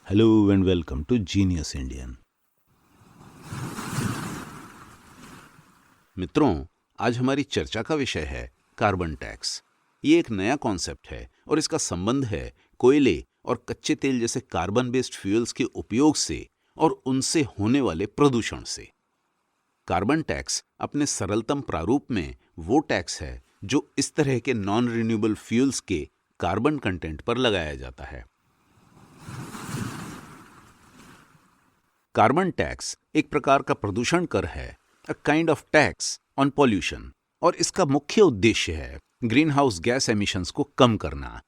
Hello and welcome to Genius Indian। मित्रों, आज हमारी चर्चा का विषय है कार्बन टैक्स। ये एक नया कॉन्सेप्ट है और इसका संबंध है कोयले और कच्चे तेल जैसे कार्बन बेस्ड फ्यूल्स के उपयोग से और उनसे होने वाले प्रदूषण से। कार्बन टैक्स अपने सरलतम प्रारूप में वो टैक्स है जो इस तरह के नॉन रिन्यूएबल फ्यूल्स के कार्बन कंटेंट पर लगाया जाता है। कार्बन टैक्स एक प्रकार का प्रदूषण कर है, a kind of tax on pollution, और इसका मुख्य उद्देश्य है ग्रीन हाउस गैस एमिशंस को कम करना।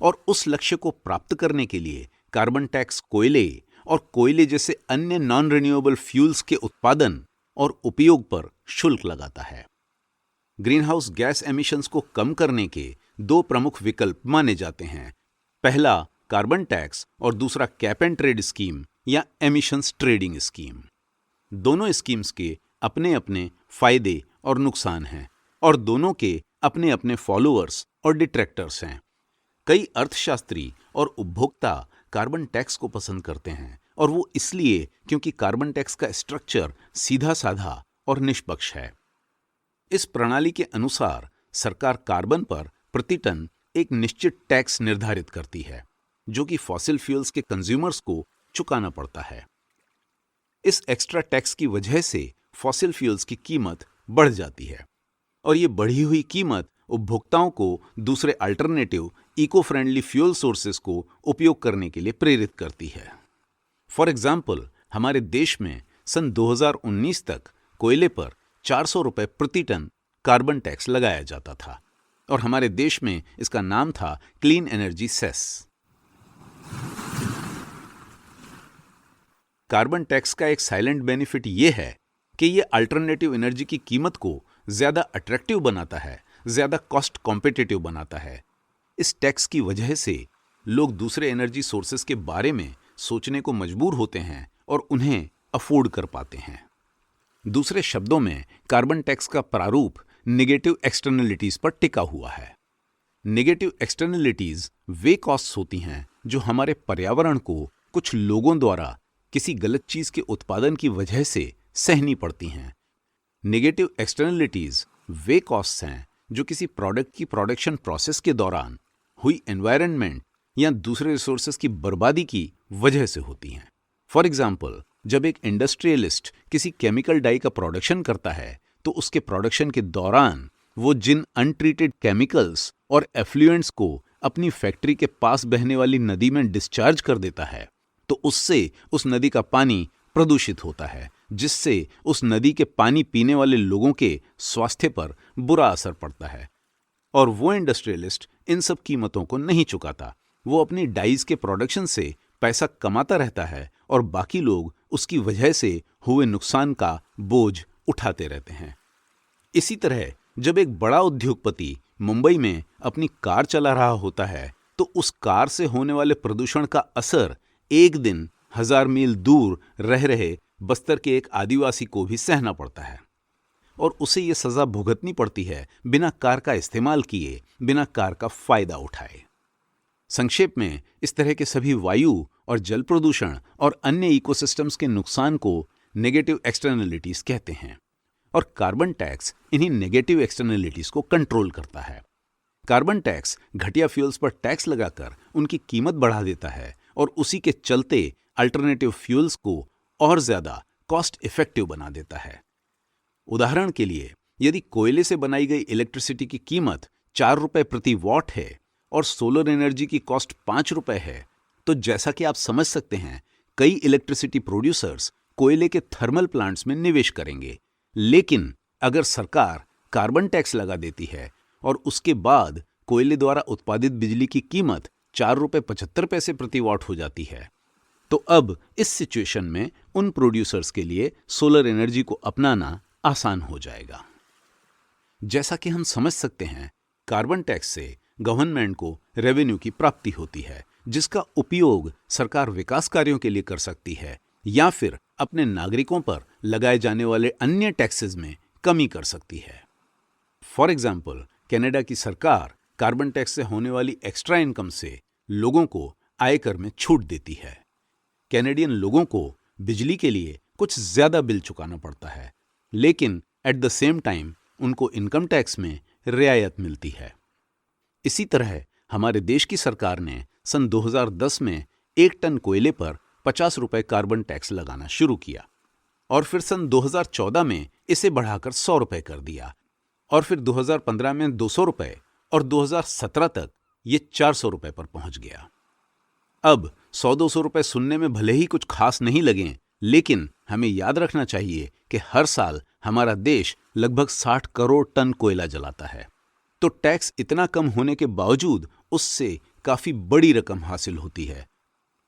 और उस लक्ष्य को प्राप्त करने के लिए कार्बन टैक्स कोयले और कोयले जैसे अन्य नॉन रिन्यूएबल फ्यूल्स के उत्पादन और उपयोग पर शुल्क लगाता है। ग्रीन हाउस गैस एमिशंस को कम करने के दो प्रमुख विकल्प माने जाते हैं। पहला कार्बन टैक्स और दूसरा कैप एंड ट्रेड स्कीम या एमिशंस ट्रेडिंग स्कीम। दोनों स्कीम्स के अपने अपने फायदे और नुकसान हैं और दोनों के अपने अपने फॉलोअर्स और डिट्रैक्टर्स हैं। कई अर्थशास्त्री और उपभोक्ता कार्बन टैक्स को पसंद करते हैं, और वो इसलिए क्योंकि कार्बन टैक्स का स्ट्रक्चर सीधा साधा और निष्पक्ष है। इस प्रणाली के अनुसार सरकार कार्बन पर प्रति टन एक निश्चित टैक्स निर्धारित करती है, जो कि फॉसिल फ्यूल्स के कंज्यूमर्स को चुकाना पड़ता है। इस एक्स्ट्रा टैक्स की वजह से फॉसिल फ्यूल्स की कीमत बढ़ जाती है, और ये बढ़ी हुई कीमत उपभोक्ताओं को दूसरे alternative eco friendly fuel sources को उपयोग करने के लिए प्रेरित करती है। फॉर एग्जाम्पल, हमारे देश में सन 2019 तक कोयले पर 400 रुपए प्रति टन कार्बन टैक्स लगाया जाता था, और हमारे देश में इसका नाम था clean energy cess. Carbon tax का एक साइलेंट बेनिफिट ये है कि ये अल्टरनेटिव एनर्जी की कीमत को ज्यादा अट्रैक्टिव बनाता है, ज्यादा कॉस्ट कॉम्पिटिटिव बनाता है। इस टैक्स की वजह से लोग दूसरे एनर्जी सोर्सेस के बारे में सोचने को मजबूर होते हैं और उन्हें अफोर्ड कर पाते हैं। दूसरे शब्दों में, कार्बन टैक्स का प्रारूप नेगेटिव एक्सटर्नलिटीज पर टिका हुआ है। नेगेटिव एक्सटर्नलिटीज वे कॉस्ट्स होती हैं जो हमारे पर्यावरण को कुछ लोगों द्वारा किसी गलत चीज के उत्पादन की वजह से सहनी पड़ती हैं। नेगेटिव एक्सटर्नलिटीज वे कॉस्ट्स हैं जो किसी प्रोडक्ट की प्रोडक्शन प्रोसेस के दौरान हुई एनवायरनमेंट या दूसरे रिसोर्सेज की बर्बादी की वजह से होती हैं। फॉर एग्जाम्पल, जब एक इंडस्ट्रियलिस्ट किसी केमिकल डाई का प्रोडक्शन करता है, तो उसके प्रोडक्शन के दौरान वो जिन अनट्रीटेड केमिकल्स और एफ्लुएंट्स को अपनी फैक्ट्री के पास बहने वाली नदी में डिस्चार्ज कर देता है, तो उससे उस नदी का पानी प्रदूषित होता है, जिससे उस नदी के पानी पीने वाले लोगों के स्वास्थ्य पर बुरा असर पड़ता है। और वो इंडस्ट्रियलिस्ट इन सब कीमतों को नहीं चुकाता। वो अपनी डाइज के प्रोडक्शन से पैसा कमाता रहता है और बाकी लोग उसकी वजह से हुए नुकसान का बोझ उठाते रहते हैं। इसी तरह जब एक बड़ा उद्योगपति मुंबई में अपनी कार चला रहा होता है, तो उस कार से होने वाले प्रदूषण का असर एक दिन 1000 मील दूर रह रहे बस्तर के एक आदिवासी को भी सहना पड़ता है, और उसे यह सजा भुगतनी पड़ती है बिना कार का इस्तेमाल किए, बिना कार का फायदा उठाए। संक्षेप में, इस तरह के सभी वायु और जल प्रदूषण और अन्य इकोसिस्टम्स के नुकसान को नेगेटिव एक्सटर्नलिटीज कहते हैं, और कार्बन टैक्स इन्हीं नेगेटिव एक्सटर्नलिटीज को कंट्रोल करता है। कार्बन टैक्स घटिया फ्यूल्स पर टैक्स लगाकर उनकी कीमत बढ़ा देता है, और उसी के चलते अल्टरनेटिव फ्यूल्स को और ज्यादा कॉस्ट इफेक्टिव बना देता है। उदाहरण के लिए, यदि कोयले से बनाई गई इलेक्ट्रिसिटी की कीमत 4 रुपए प्रति वॉट है और सोलर एनर्जी की कॉस्ट 5 रुपए है, तो जैसा कि आप समझ सकते हैं, कई इलेक्ट्रिसिटी प्रोड्यूसर्स कोयले के थर्मल प्लांट्स में निवेश करेंगे। लेकिन अगर सरकार कार्बन टैक्स लगा देती है और उसके बाद कोयले द्वारा उत्पादित बिजली की कीमत 4 रुपए 75 पैसे प्रति वॉट हो जाती है, तो अब इस सिचुएशन में उन प्रोड्यूसर्स के लिए सोलर एनर्जी को अपनाना आसान हो जाएगा। जैसा कि हम समझ सकते हैं, कार्बन टैक्स से गवर्नमेंट को रेवेन्यू की प्राप्ति होती है, जिसका उपयोग सरकार विकास कार्यों के लिए कर सकती है या फिर अपने नागरिकों पर लगाए जाने वाले अन्य टैक्सेस में कमी कर सकती है। फॉर एग्जाम्पल, कनाडा की सरकार कार्बन टैक्स से होने वाली एक्स्ट्रा इनकम से लोगों को आयकर में छूट देती है। कैनेडियन लोगों को बिजली के लिए कुछ ज्यादा बिल चुकाना पड़ता है, लेकिन एट द सेम टाइम उनको इनकम टैक्स में रियायत मिलती है। इसी तरह हमारे देश की सरकार ने सन 2010 में 1 टन कोयले पर 50 रुपए कार्बन टैक्स लगाना शुरू किया और फिर सन 2014 में इसे बढ़ाकर 100 रुपए कर दिया और फिर 2015 में 200 रुपए और 2017 तक ये 400 रुपए पर पहुंच गया। अब 100-200 रुपए सुनने में भले ही कुछ खास नहीं लगें, लेकिन हमें याद रखना चाहिए कि हर साल हमारा देश लगभग 60 करोड़ टन कोयला जलाता है, तो टैक्स इतना कम होने के बावजूद उससे काफी बड़ी रकम हासिल होती है।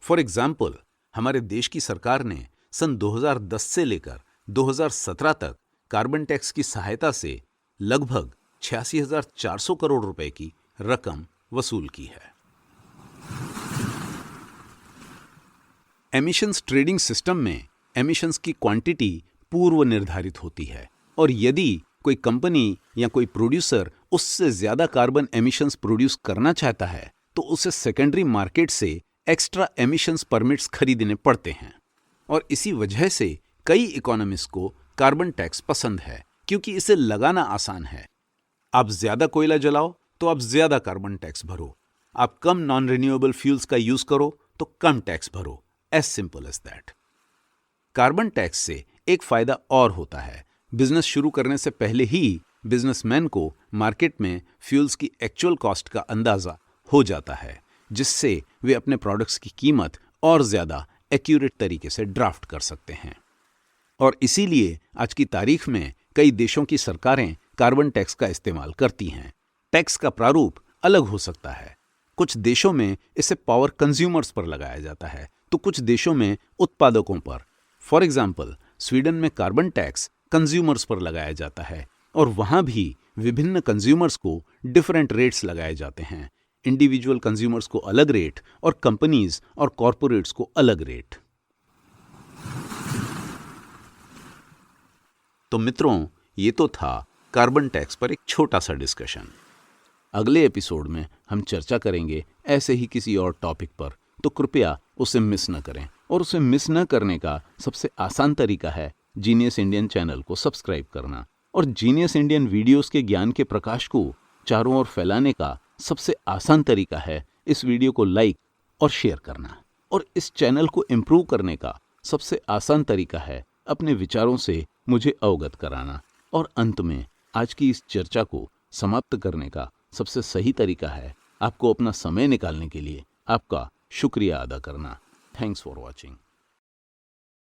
फॉर एग्जाम्पल, हमारे देश की सरकार ने सन 2010 से लेकर 2017 तक कार्बन टैक्स की सहायता से लगभग 86,400 करोड़ रुपए की रकम वसूल की है। एमिशंस ट्रेडिंग सिस्टम में एमिशंस की क्वांटिटी पूर्व निर्धारित होती है और यदि कोई कंपनी या कोई प्रोड्यूसर उससे ज्यादा कार्बन एमिशंस प्रोड्यूस करना चाहता है तो उसे सेकेंडरी मार्केट से एक्स्ट्रा एमिशंस परमिट्स खरीदने पड़ते हैं। और इसी वजह से कई इकोनॉमिस्ट को कार्बन टैक्स पसंद है, क्योंकि इसे लगाना आसान है। आप ज्यादा कोयला जलाओ तो आप ज्यादा कार्बन टैक्स भरो, आप कम नॉन रिन्यूएबल फ्यूल्स का यूज करो तो कम टैक्स भरो, as simple as that. Carbon tax से एक फायदा और होता है, बिजनेस शुरू करने से पहले ही बिजनेसमैन को मार्केट में फ्यूल्स की एक्चुअल कॉस्ट का अंदाजा हो जाता है, जिससे वे अपने प्रोडक्ट्स की कीमत और ज्यादा एक्यूरेट तरीके से ड्राफ्ट कर सकते हैं। और इसीलिए आज की तारीख में कई देशों की सरकारें कार्बन टैक्स का इस्तेमाल करती हैं। टैक्स का प्रारूप अलग हो सकता है। कुछ देशों में इसे पावर कंज्यूमर्स पर लगाया जाता है, तो कुछ देशों में उत्पादकों पर। फॉर एग्जाम्पल, स्वीडन में कार्बन टैक्स कंज्यूमर्स पर लगाया जाता है और वहां भी विभिन्न कंज्यूमर्स को डिफरेंट रेट्स लगाए जाते हैं। इंडिविजुअल कंज्यूमर्स को अलग रेट और कंपनीज और कॉरपोरेट्स को अलग रेट। तो मित्रों, ये तो था कार्बन टैक्स पर एक छोटा सा डिस्कशन। अगले एपिसोड में हम चर्चा करेंगे ऐसे ही किसी और टॉपिक पर, तो कृपया उसे मिस न करें। और उसे मिस न करने का सबसे आसान तरीका है जीनियस इंडियन चैनल को सब्सक्राइब करना। और जीनियस इंडियन वीडियोस के ज्ञान के प्रकाश को चारों ओर फैलाने का सबसे आसान तरीका है इस वीडियो को लाइक और शेयर करना। और इस चैनल को इम्प्रूव करने का सबसे आसान तरीका है अपने विचारों से मुझे अवगत कराना। और अंत में आज की इस चर्चा को समाप्त करने का सबसे सही तरीका है आपको अपना समय निकालने के लिए आपका शुक्रिया अदा करना। Thanks for watching.